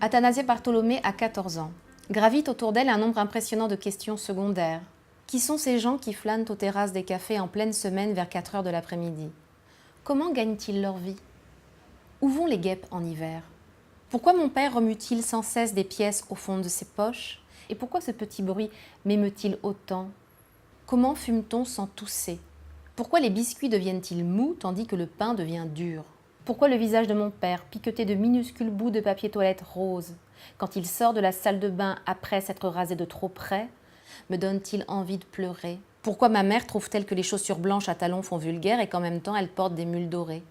Athanasia Bartholomé a 14 ans. Gravite autour d'elle un nombre impressionnant de questions secondaires. Qui sont ces gens qui flânent aux terrasses des cafés en pleine semaine vers 4 heures de l'après-midi? Comment gagnent-ils leur vie? Où vont les guêpes en hiver? Pourquoi mon père remue-t-il sans cesse des pièces au fond de ses poches? Et pourquoi ce petit bruit m'émeut-il autant? Comment fume-t-on sans tousser? Pourquoi les biscuits deviennent-ils mous tandis que le pain devient dur? Pourquoi le visage de mon père, piqueté de minuscules bouts de papier toilette rose, quand il sort de la salle de bain après s'être rasé de trop près, me donne-t-il envie de pleurer? Pourquoi ma mère trouve-t-elle que les chaussures blanches à talons font vulgaire et qu'en même temps elle porte des mules dorées?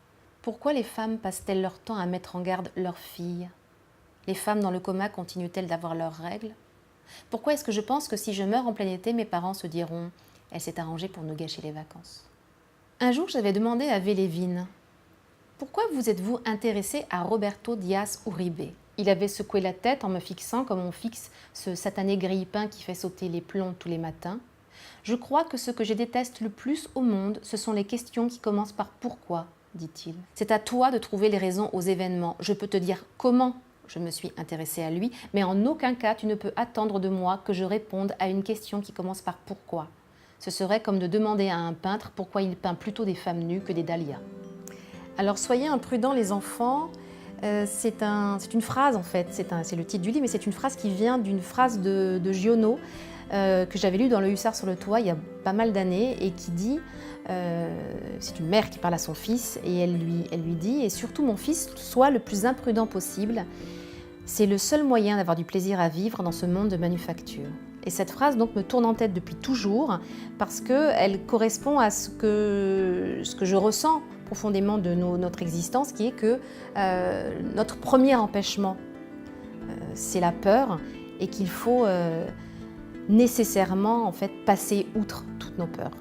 Pourquoi les femmes passent-elles leur temps à mettre en garde leurs filles? Les femmes dans le coma continuent-elles d'avoir leurs règles? Pourquoi est-ce que je pense que si je meurs en plein été, mes parents se diront « Elle s'est arrangée pour nous gâcher les vacances ». Un jour, j'avais demandé à Vélévine « Pourquoi vous êtes-vous intéressé à Roberto Diaz Uribe ?» Il avait secoué la tête en me fixant comme on fixe ce satané grille-pain qui fait sauter les plombs tous les matins. « Je crois que ce que je déteste le plus au monde, ce sont les questions qui commencent par « Pourquoi ?» dit-il. C'est à toi de trouver les raisons aux événements. Je peux te dire comment je me suis intéressée à lui, mais en aucun cas tu ne peux attendre de moi que je réponde à une question qui commence par « Pourquoi ?» Ce serait comme de demander à un peintre pourquoi il peint plutôt des femmes nues que des dahlias. Alors soyez imprudents les enfants, c'est une phrase en fait, c'est le titre du livre, mais c'est une phrase qui vient d'une phrase de Giono que j'avais lue dans Le Hussard sur le toit il y a pas mal d'années et qui dit, c'est une mère qui parle à son fils et elle lui dit « Et surtout mon fils, sois le plus imprudent possible, c'est le seul moyen d'avoir du plaisir à vivre dans ce monde de manufacture ». Et cette phrase donc me tourne en tête depuis toujours parce qu'elle correspond à ce que je ressens profondément de notre existence, qui est que notre premier empêchement, c'est la peur et qu'il faut nécessairement en fait, passer outre toutes nos peurs.